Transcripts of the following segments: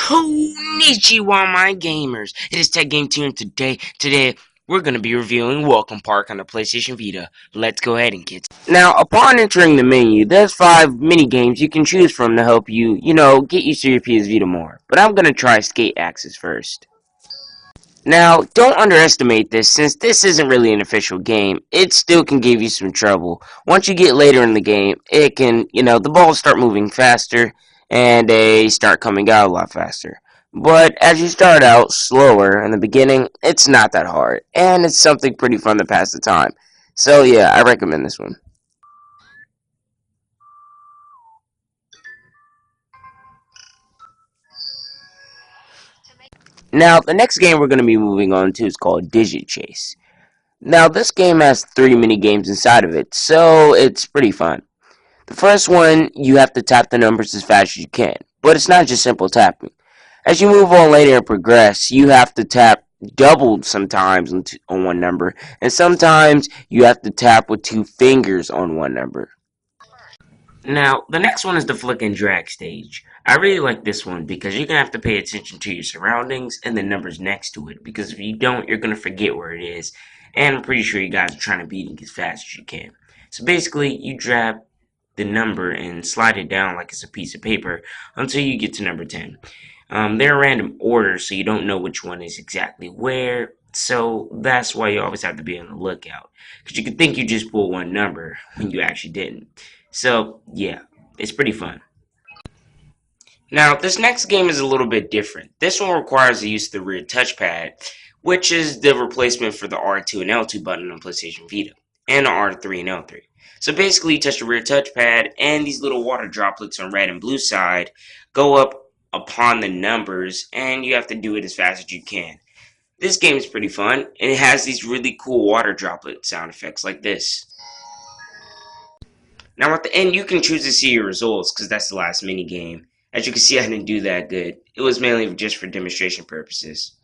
Konnichiwa, my gamers. It is TechGameTeen today we're going to be reviewing Welcome Park on the PlayStation Vita. Let's go ahead and get started. Now, upon entering the menu, there's 5 mini games you can choose from to help you, get used to your PS Vita more. But I'm going to try Skate Axis first. Now, don't underestimate this, since this isn't really an official game. It still can give you some trouble. Once you get later in the game, it can, the balls start moving faster, and they start coming out a lot faster. But as you start out slower in the beginning, it's not that hard, and it's something pretty fun to pass the time. So yeah, I recommend this one. Now, the next game we're going to be moving on to is called Digit Chase. Now, this game has 3 mini games inside of it, so it's pretty fun. The first one, you have to tap the numbers as fast as you can, but it's not just simple tapping. As you move on later and progress, you have to tap doubled sometimes on one number, and sometimes you have to tap with 2 fingers on one number. Now, the next one is the flick and drag stage. I really like this one because you're going to have to pay attention to your surroundings and the numbers next to it, because if you don't, you're going to forget where it is, and I'm pretty sure you guys are trying to beat it as fast as you can. So basically, you drag the number and slide it down like it's a piece of paper until you get to number 10. They're random order, so you don't know which one is exactly where, so that's why you always have to be on the lookout, because you could think you just pulled one number when you actually didn't. So yeah, it's pretty fun. Now, this next game is a little bit different. This one requires the use of the rear touchpad, which is the replacement for the R2 and L2 button on PlayStation Vita, and the R3 and L3. So basically, you touch the rear touchpad, and these little water droplets on red and blue side go up upon the numbers, and you have to do it as fast as you can. This game is pretty fun, and it has these really cool water droplet sound effects like this. Now at the end, you can choose to see your results, because that's the last mini game. As you can see, I didn't do that good. It was mainly just for demonstration purposes.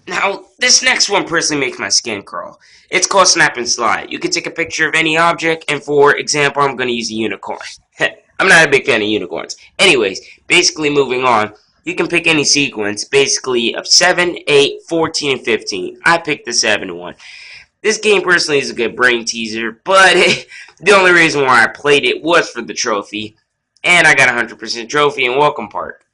Now, this next one personally makes my skin crawl. It's called Snap and Slide. You can take a picture of any object, and for example, I'm going to use a unicorn. I'm not a big fan of unicorns. Anyways, basically moving on, you can pick any sequence, basically of 7, 8, 14, and 15. I picked the 7 one. This game personally is a good brain teaser, but the only reason why I played it was for the trophy, and I got a 100% trophy in Welcome Park.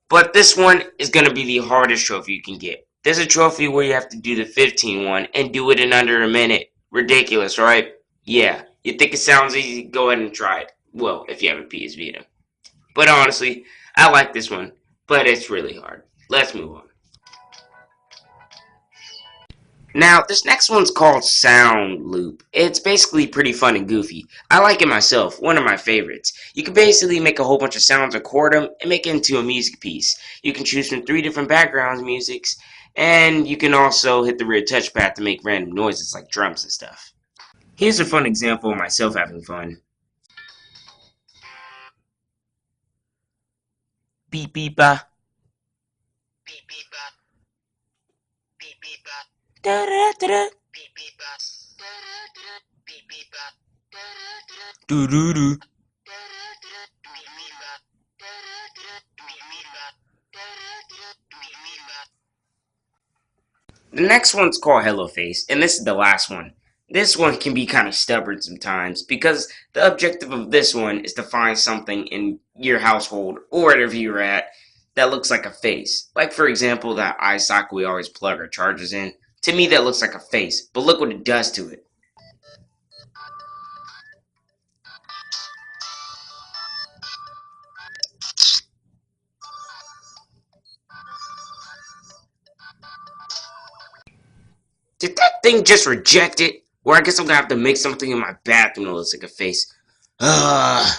But this one is going to be the hardest trophy you can get. There's a trophy where you have to do the 15 one and do it in under a minute. Ridiculous, right? Yeah, you think it sounds easy? Go ahead and try it. Well, if you have a PS Vita. But honestly, I like this one, but it's really hard. Let's move on. Now, this next one's called Sound Loop. It's basically pretty fun and goofy. I like it myself, one of my favorites. You can basically make a whole bunch of sounds, record them, and make it into a music piece. You can choose from 3 different background musics, and you can also hit the rear touchpad to make random noises like drums and stuff. Here's a fun example of myself having fun. Beep beep ba. Beep beep ba. Beep beep ba. Da da da da. Beep beep ba. Da da da. Beep beep ba. Da da da. Doo doo doo. Da da da. Beep beep ba. Da da da. Beep beep ba. Da da da. Beep beep ba. The next one's called Hello Face, and this is the last one. This one can be kind of stubborn sometimes, because the objective of this one is to find something in your household or wherever you're at that looks like a face. Like, for example, that eye socket we always plug our chargers in. To me, that looks like a face, but look what it does to it. Did that thing just reject it? Or I guess I'm gonna have to make something in my bathroom that looks like a face. Ugh.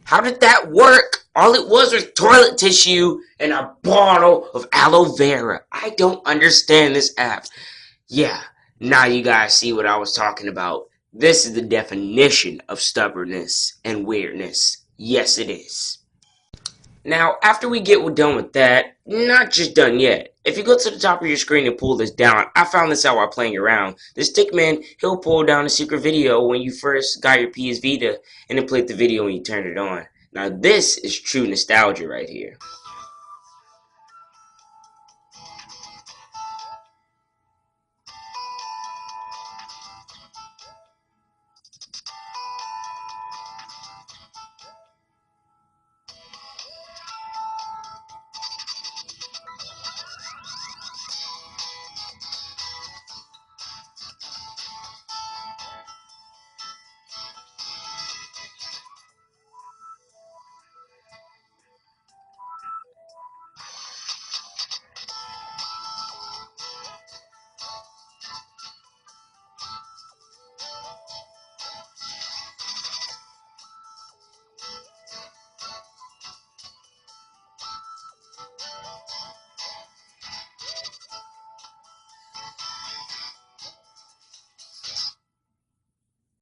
How did that work? All it was toilet tissue and a bottle of aloe vera. I don't understand this app. Yeah, now you guys see what I was talking about. This is the definition of stubbornness and weirdness. Yes, it is. Now, after we get done with that, not just done yet. If you go to the top of your screen and pull this down, I found this out while playing around. The stickman, he'll pull down a secret video when you first got your PS Vita and then played the video when you turned it on. Now, this is true nostalgia right here.